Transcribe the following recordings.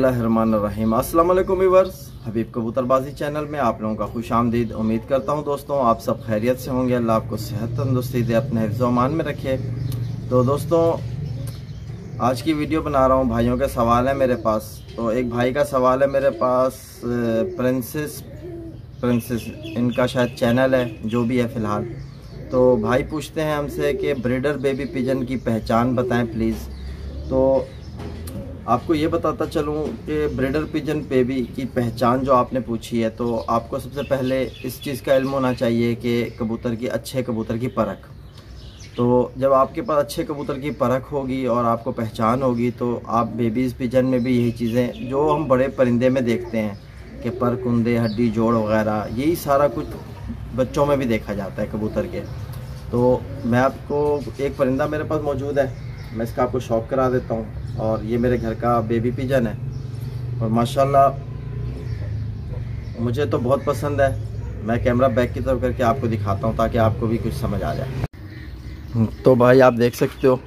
बिस्मिल्लाहिर्रहमानिर्रहीम। अस्सलाम वालेकुम व्यूअर्स, हबीब कबूतरबाजी चैनल में आप लोगों का खुश आमदीद। उम्मीद करता हूं दोस्तों आप सब खैरियत से होंगे। अल्लाह आपको सेहत तंदुरुस्ती दे, अपने हिफ्ज़ व अमान में रखे। तो दोस्तों आज की वीडियो बना रहा हूं, भाइयों के सवाल है मेरे पास। तो एक भाई का सवाल है मेरे पास, प्रिंसेस इनका शायद चैनल है, जो भी है फ़िलहाल। तो भाई पूछते हैं हमसे कि ब्रीडर बेबी पिजन की पहचान बताएं प्लीज़। तो आपको ये बताता चलूँ कि ब्रीडर पिजन बेबी की पहचान जो आपने पूछी है, तो आपको सबसे पहले इस चीज़ का इल्म होना चाहिए कि कबूतर की अच्छे कबूतर की परख। तो जब आपके पास अच्छे कबूतर की परख होगी और आपको पहचान होगी, तो आप बेबीज़ पिजन में भी यही चीज़ें जो हम बड़े परिंदे में देखते हैं कि पर, कुंदे, हड्डी, जोड़ वगैरह, यही सारा कुछ बच्चों में भी देखा जाता है कबूतर के। तो मैं आपको एक परिंदा मेरे पास मौजूद है, मैं इसका आपको शौक करा देता हूँ। और ये मेरे घर का बेबी पिजन है और माशाल्लाह मुझे तो बहुत पसंद है। मैं कैमरा बैक की तरफ करके आपको दिखाता हूँ ताकि आपको भी कुछ समझ आ जाए। तो भाई आप देख सकते हो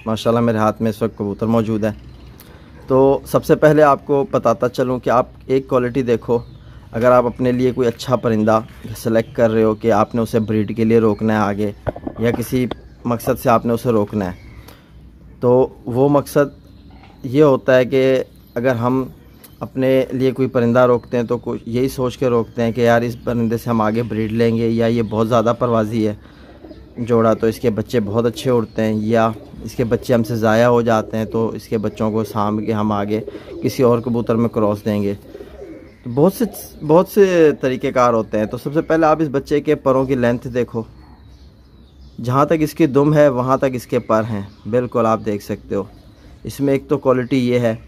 माशाल्लाह मेरे हाथ में इस वक्त कबूतर मौजूद है। तो सबसे पहले आपको बताता चलूँ कि आप एक क्वालिटी देखो। अगर आप अपने लिए कोई अच्छा परिंदा सेलेक्ट कर रहे हो कि आपने उसे ब्रीड के लिए रोकना है आगे, या किसी मकसद से आपने उसे रोकना है, तो वो मकसद ये होता है कि अगर हम अपने लिए कोई परिंदा रोकते हैं तो कुछ यही सोच के रोकते हैं कि यार इस परिंदे से हम आगे ब्रीड लेंगे, या ये बहुत ज़्यादा परवाज़ी है जोड़ा तो इसके बच्चे बहुत अच्छे उड़ते हैं, या इसके बच्चे हमसे ज़ाया हो जाते हैं तो इसके बच्चों को साम के हम आगे किसी और कबूतर में क्रॉस देंगे। तो बहुत से तरीक़ेकार होते हैं। तो सबसे पहले आप इस बच्चे के परों की लेंथ देखो, जहाँ तक इसकी दुम है वहाँ तक इसके पर हैं, बिल्कुल आप देख सकते हो। इसमें एक तो क्वालिटी ये है,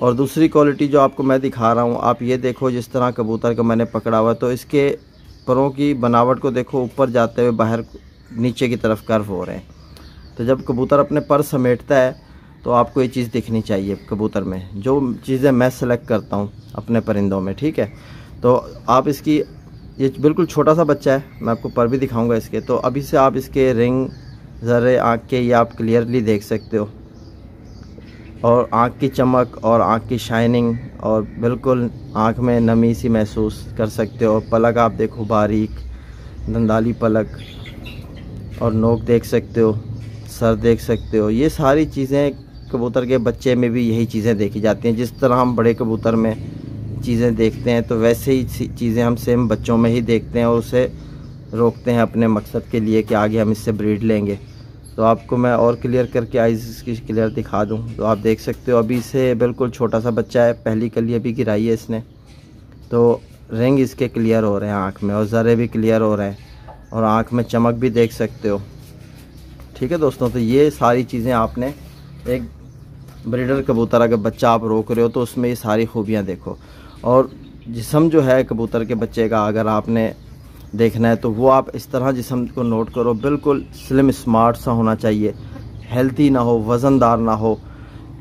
और दूसरी क्वालिटी जो आपको मैं दिखा रहा हूँ, आप ये देखो जिस तरह कबूतर को मैंने पकड़ा हुआ, तो इसके परों की बनावट को देखो, ऊपर जाते हुए बाहर नीचे की तरफ कर्व हो रहे हैं। तो जब कबूतर अपने पर समेटता है तो आपको ये चीज़ दिखनी चाहिए कबूतर में, जो चीज़ें मैं सेलेक्ट करता हूँ अपने परिंदों में, ठीक है। तो आप इसकी, ये बिल्कुल छोटा सा बच्चा है, मैं आपको पर भी दिखाऊंगा इसके। तो अभी से आप इसके रिंग, ज़रे, आँख के, ये आप क्लियरली देख सकते हो, और आँख की चमक और आँख की शाइनिंग, और बिल्कुल आँख में नमी सी महसूस कर सकते हो। पलक आप देखो, बारीक दंदाली पलक, और नोक देख सकते हो, सर देख सकते हो। ये सारी चीज़ें कबूतर के बच्चे में भी यही चीज़ें देखी जाती हैं। जिस तरह हम बड़े कबूतर में चीज़ें देखते हैं, तो वैसे ही चीज़ें हम सेम बच्चों में ही देखते हैं और उसे रोकते हैं अपने मकसद के लिए कि आगे हम इससे ब्रीड लेंगे। तो आपको मैं और क्लियर करके आइज़ की क्लियर दिखा दूं, तो आप देख सकते हो अभी से बिल्कुल छोटा सा बच्चा है, पहली कली अभी गिराई है इसने। तो रिंग इसके क्लियर हो रहे हैं आँख में, और ज़रे भी क्लियर हो रहे हैं, और आँख में चमक भी देख सकते हो, ठीक है दोस्तों। तो ये सारी चीज़ें आपने एक ब्रीडर कबूतर अगर बच्चा आप रोक रहे हो तो उसमें ये सारी खूबियाँ देखो। और जिस्म जो है कबूतर के बच्चे का अगर आपने देखना है तो वो आप इस तरह जिस्म को नोट करो, बिल्कुल स्लिम स्मार्ट सा होना चाहिए, हेल्थी ना हो, वज़नदार ना हो।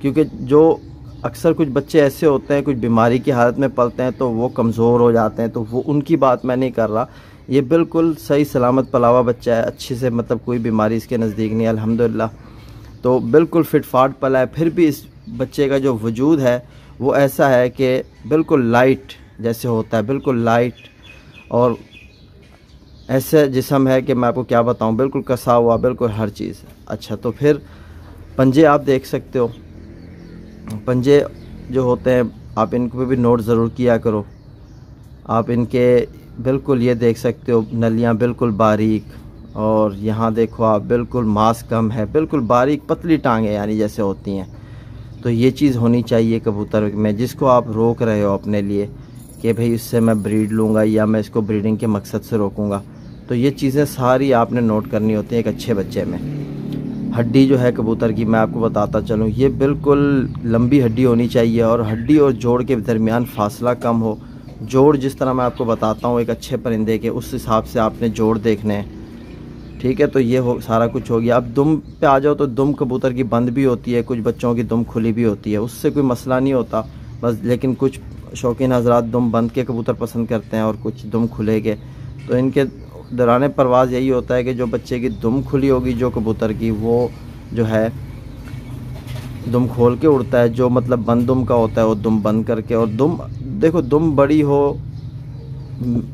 क्योंकि जो अक्सर कुछ बच्चे ऐसे होते हैं, कुछ बीमारी की हालत में पलते हैं तो वो कमज़ोर हो जाते हैं, तो वो उनकी बात मैं नहीं कर रहा। ये बिल्कुल सही सलामत पला हुआ बच्चा है, अच्छे से, मतलब कोई बीमारी इसके नज़दीक नहीं है अल्हम्दुलिल्लाह। तो बिल्कुल फिट फाट पला है। फिर भी इस बच्चे का जो वजूद है वो ऐसा है कि बिल्कुल लाइट जैसे होता है, बिल्कुल लाइट, और ऐसे जिस्म है कि मैं आपको क्या बताऊं, बिल्कुल कसा हुआ, बिल्कुल हर चीज़। अच्छा, तो फिर पंजे आप देख सकते हो, पंजे जो होते हैं आप इनको पे भी नोट ज़रूर किया करो। आप इनके बिल्कुल ये देख सकते हो, नलियां बिल्कुल बारीक, और यहाँ देखो आप बिल्कुल मांस कम है, बिल्कुल बारीक पतली टांगें यानी जैसे होती हैं। तो ये चीज़ होनी चाहिए कबूतर में, जिसको आप रोक रहे हो अपने लिए कि भाई इससे मैं ब्रीड लूँगा या मैं इसको ब्रीडिंग के मकसद से रोकूँगा। तो ये चीज़ें सारी आपने नोट करनी होती हैं एक अच्छे बच्चे में। हड्डी जो है कबूतर की मैं आपको बताता चलूँ, ये बिल्कुल लंबी हड्डी होनी चाहिए, और हड्डी और जोड़ के दरमियान फासला कम हो। जोड़ जिस तरह मैं आपको बताता हूँ एक अच्छे परिंदे के, उस हिसाब से आपने जोड़ देखने हैं, ठीक है। तो ये हो सारा कुछ हो गया। अब दुम पे आ जाओ, तो दुम कबूतर की बंद भी होती है, कुछ बच्चों की दुम खुली भी होती है, उससे कोई मसला नहीं होता बस। लेकिन कुछ शौकीन हजरात दुम बंद के कबूतर पसंद करते हैं और कुछ दुम खुले के। तो इनके दौरान परवाज़ यही होता है कि जो बच्चे की दुम खुली होगी जो कबूतर की, वो जो है दुम खोल के उड़ता है, जो मतलब बंद दुम का होता है वो दुम बंद करके। और दुम देखो, दुम बड़ी हो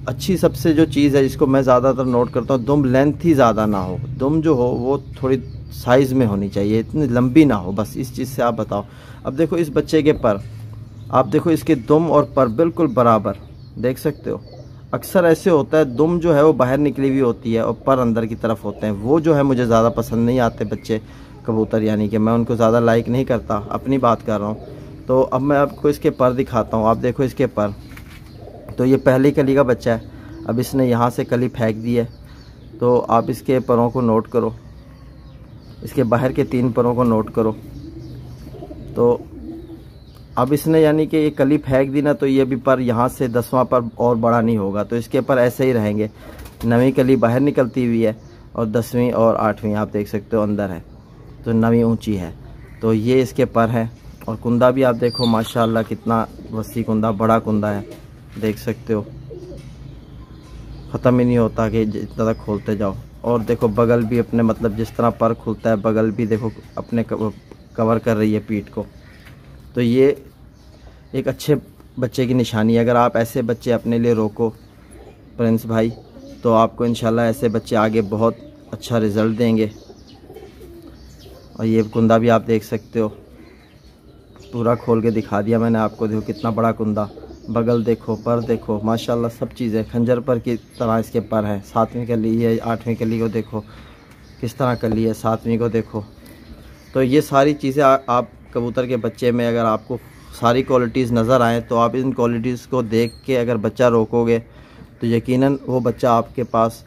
अच्छी, सबसे जो चीज़ है जिसको मैं ज़्यादातर नोट करता हूँ, दुम लेंथ ही ज़्यादा ना हो, दुम जो हो वो थोड़ी साइज़ में होनी चाहिए, इतनी लंबी ना हो, बस इस चीज़ से आप बताओ। अब देखो इस बच्चे के पर, आप देखो इसके दुम और पर बिल्कुल बराबर, देख सकते हो। अक्सर ऐसे होता है दुम जो है वो बाहर निकली हुई होती है और पर अंदर की तरफ होते हैं, वो जो है मुझे ज़्यादा पसंद नहीं आते बच्चे कबूतर, यानी कि मैं उनको ज़्यादा लाइक नहीं करता, अपनी बात कर रहा हूँ। तो अब मैं आपको इसके पर दिखाता हूँ। आप देखो इसके पर, तो ये पहली कली का बच्चा है। अब इसने यहाँ से कली फेंक दी है, तो आप इसके परों को नोट करो, इसके बाहर के 3 परों को नोट करो। तो अब इसने यानी कि ये कली फेंक दी ना, तो ये भी पर यहाँ से 10वां पर और बड़ा नहीं होगा, तो इसके पर ऐसे ही रहेंगे। 9वीं कली बाहर निकलती हुई है और 10वीं और 8वीं आप देख सकते हो अंदर है, तो 9वीं ऊंची है। तो ये इसके पर है। और कुंदा भी आप देखो माशाल्लाह कितना वसी कुंदा, बड़ा कुंदा है, देख सकते हो, ख़त्म ही नहीं होता कि जितना तक खोलते जाओ। और देखो बगल भी अपने मतलब जिस तरह पर खुलता है, बगल भी देखो अपने कवर कर रही है पीठ को। तो ये एक अच्छे बच्चे की निशानी है। अगर आप ऐसे बच्चे अपने लिए रोको प्रिंस भाई, तो आपको इंशाल्लाह ऐसे बच्चे आगे बहुत अच्छा रिज़ल्ट देंगे। और ये कुंदा भी आप देख सकते हो, पूरा खोल के दिखा दिया मैंने आपको। देखो कितना बड़ा कुंदा, बगल देखो, पर देखो, माशाल्लाह सब चीज़ें खंजर पर की तरह इसके पर है। 7वीं कली है, 8वीं कली को देखो किस तरह कली है, 7वीं को देखो। तो ये सारी चीज़ें आप कबूतर के बच्चे में अगर आपको सारी क्वालिटीज़ नज़र आएँ, तो आप इन क्वालिटीज़ को देख के अगर बच्चा रोकोगे तो यकीनन वो बच्चा आपके पास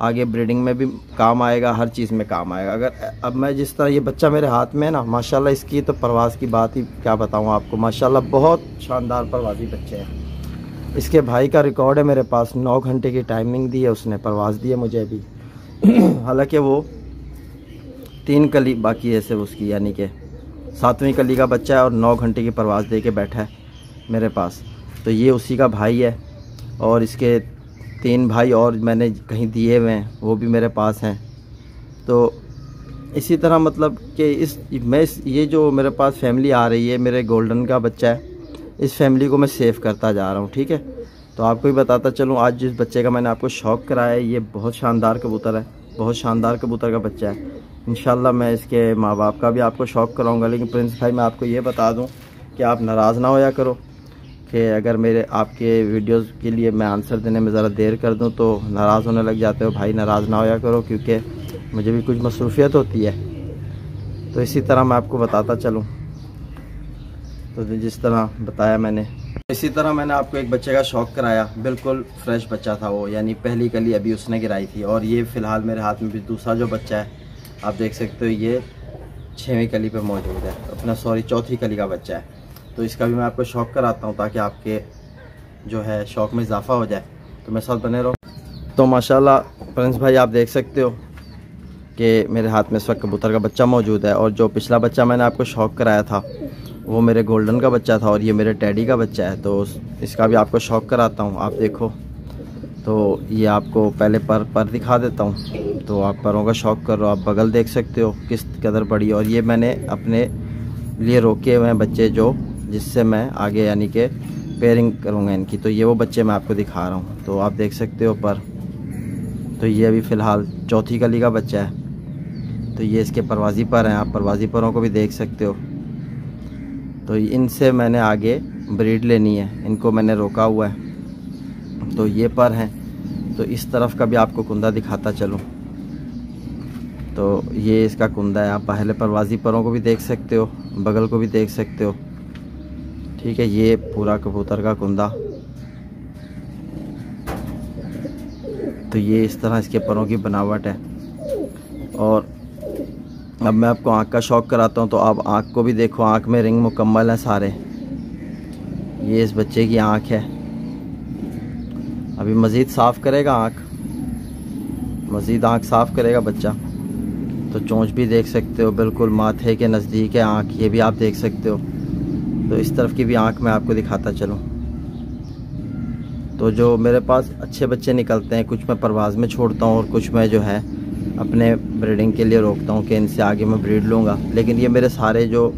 आगे ब्रीडिंग में भी काम आएगा, हर चीज़ में काम आएगा। अगर अब मैं जिस तरह ये बच्चा मेरे हाथ में है ना, माशाल्लाह इसकी तो परवाज़ की बात ही क्या बताऊँ आपको, माशाल्लाह बहुत शानदार परवाज़ी बच्चे हैं। इसके भाई का रिकॉर्ड है मेरे पास, 9 घंटे की टाइमिंग दी है उसने, परवाज़ दी है मुझे अभी। हालांकि वो 3 कली बाकी है सिर्फ उसकी, यानी कि 7वीं कली का बच्चा है और 9 घंटे की परवाज़ दे के बैठा है मेरे पास। तो ये उसी का भाई है। और इसके 3 भाई और मैंने कहीं दिए हुए हैं, वो भी मेरे पास हैं। तो इसी तरह मतलब कि ये जो मेरे पास फैमिली आ रही है, मेरे गोल्डन का बच्चा है, इस फैमिली को मैं सेव करता जा रहा हूँ, ठीक है। तो आपको भी बताता चलूँ, आज जिस बच्चे का मैंने आपको शौक़ कराया है, ये बहुत शानदार कबूतर है, बहुत शानदार कबूतर का बच्चा है। इंशाल्लाह मैं इसके माँ बाप का भी आपको शौक़ कराऊँगा। लेकिन प्रिंस भाई मैं आपको ये बता दूँ कि आप नाराज़ ना होया करो कि अगर मेरे आपके वीडियोस के लिए मैं आंसर देने में ज़रा देर कर दूं तो नाराज़ होने लग जाते हो। भाई नाराज़ ना होया करो, क्योंकि मुझे भी कुछ मसरूफियत होती है। तो इसी तरह मैं आपको बताता चलूं, तो जिस तरह बताया मैंने, इसी तरह मैंने आपको एक बच्चे का शौक़ कराया। बिल्कुल फ्रेश बच्चा था वो, यानी पहली कली अभी उसने गिराई थी। और ये फ़िलहाल मेरे हाथ में भी दूसरा जो बच्चा है आप देख सकते हो, ये 6वीं कली पर मौजूद है, अपना चौथी कली का बच्चा है। तो इसका भी मैं आपको शौक़ कराता हूँ ताकि आपके जो है शौक़ में इजाफ़ा हो जाए। तो मेरे साथ बने रहो। तो माशाल्लाह प्रिंस भाई आप देख सकते हो कि मेरे हाथ में इस वक्त कबूतर का बच्चा मौजूद है। और जो पिछला बच्चा मैंने आपको शौक़ कराया था वो मेरे गोल्डन का बच्चा था और ये मेरे टैडी का बच्चा है। तो इसका भी आपको शौक़ कराता हूँ। आप देखो, तो ये आपको पहले पर दिखा देता हूँ, तो आप परों का शौक़ करो। आप बगल देख सकते हो किस कदर बड़ी। और ये मैंने अपने लिए रोके हुए हैं बच्चे, जो जिससे मैं आगे यानी कि पेयरिंग करूँगा इनकी। तो ये वो बच्चे मैं आपको दिखा रहा हूँ, तो आप देख सकते हो पर। तो ये अभी फ़िलहाल चौथी कली का बच्चा है। तो ये इसके परवाज़ी पर हैं, आप परवाज़ी परों को भी देख सकते हो। तो इनसे मैंने आगे ब्रीड लेनी है, इनको मैंने रोका हुआ है। तो ये पर हैं। तो इस तरफ का भी आपको कुंदा दिखाता चलूँ, तो ये इसका कुंदा है। आप पहले परवाज़ी परों को भी देख सकते हो, बगल को भी देख सकते हो, ठीक है। ये पूरा कबूतर का कुंदा। तो ये इस तरह इसके परों की बनावट है। और अब मैं आपको आँख का शौक़ कराता हूँ, तो आप आँख को भी देखो, आँख में रिंग मुकम्मल है सारे। ये इस बच्चे की आँख है। अभी मज़ीद साफ़ करेगा आँख, मज़ीद आँख साफ़ करेगा बच्चा। तो चोंच भी देख सकते हो, बिल्कुल माथे के नज़दीक है आँख, ये भी आप देख सकते हो। तो इस तरफ की भी आँख मैं आपको दिखाता चलूँ। तो जो मेरे पास अच्छे बच्चे निकलते हैं, कुछ मैं परवाज़ में छोड़ता हूँ और कुछ मैं जो है अपने ब्रीडिंग के लिए रोकता हूँ कि इनसे आगे मैं ब्रीड लूँगा। लेकिन ये मेरे सारे जो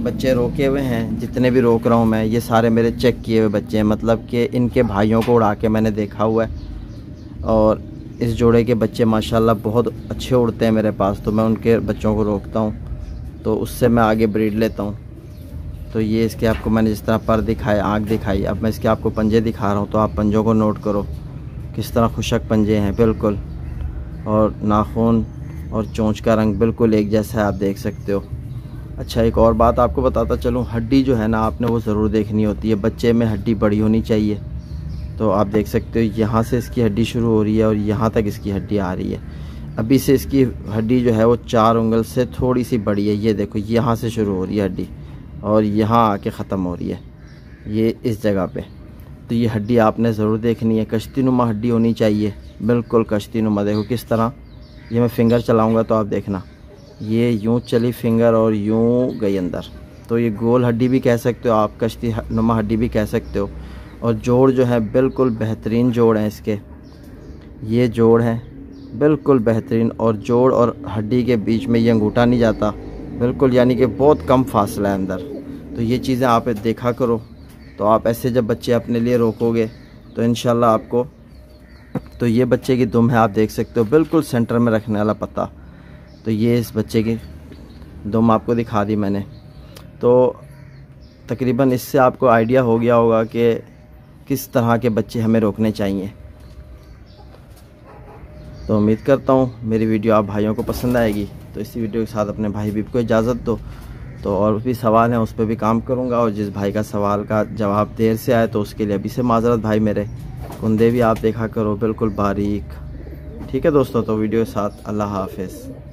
बच्चे रोके हुए हैं, जितने भी रोक रहा हूँ मैं, ये सारे मेरे चेक किए हुए बच्चे हैं, मतलब कि इनके भाइयों को उड़ा के मैंने देखा हुआ है। और इस जोड़े के बच्चे माशाल्लाह बहुत अच्छे उड़ते हैं मेरे पास, तो मैं उनके बच्चों को रोकता हूँ, तो उससे मैं आगे ब्रीड लेता हूँ। तो ये इसके आपको मैंने जिस तरह पर दिखाए, आँख दिखाई, अब मैं इसके आपको पंजे दिखा रहा हूँ, तो आप पंजों को नोट करो किस तरह खुशक पंजे हैं बिल्कुल, और नाखून और चोंच का रंग बिल्कुल एक जैसा है, आप देख सकते हो। अच्छा, एक और बात आपको बताता चलूँ, हड्डी जो है ना आपने वो ज़रूर देखनी होती है, बच्चे में हड्डी बड़ी होनी चाहिए। तो आप देख सकते हो यहाँ से इसकी हड्डी शुरू हो रही है और यहाँ तक इसकी हड्डी आ रही है। अभी से इसकी हड्डी जो है वो 4 उंगल से थोड़ी सी बड़ी है, ये देखो यहाँ से शुरू हो रही है हड्डी और यहाँ आके ख़त्म हो रही है, ये इस जगह पे। तो ये हड्डी आपने ज़रूर देखनी है, कश्तीनुमा हड्डी होनी चाहिए, बिल्कुल कश्तीनुमा। देखो किस तरह, ये मैं फिंगर चलाऊंगा तो आप देखना, ये यूं चली फिंगर और यूं गई अंदर। तो ये गोल हड्डी भी कह सकते हो आप, कश्तीनुमा हड्डी भी कह सकते हो। और जोड़ जो है बिल्कुल बेहतरीन जोड़ हैं इसके, ये जोड़ हैं बिल्कुल बेहतरीन। और जोड़ और हड्डी के बीच में ये अंगूठा नहीं जाता बिल्कुल, यानी कि बहुत कम फासला है अंदर। तो ये चीज़ें आप देखा करो। तो आप ऐसे जब बच्चे अपने लिए रोकोगे तो इंशाल्लाह आपको, तो ये बच्चे की दुम है, आप देख सकते हो बिल्कुल सेंटर में रखने वाला पत्ता। तो ये इस बच्चे की दुम आपको दिखा दी मैंने। तो तकरीबन इससे आपको आइडिया हो गया होगा कि किस तरह के बच्चे हमें रोकने चाहिए। तो उम्मीद करता हूँ मेरी वीडियो आप भाइयों को पसंद आएगी। तो इसी वीडियो के साथ अपने भाई बीप को इजाज़त दो। तो और भी सवाल हैं उस पर भी काम करूँगा, और जिस भाई का सवाल का जवाब देर से आए तो उसके लिए अभी से माजरत भाई। मेरे कुंदे भी आप देखा करो बिल्कुल बारीक। ठीक है दोस्तों, तो वीडियो के साथ अल्लाह हाफिज़।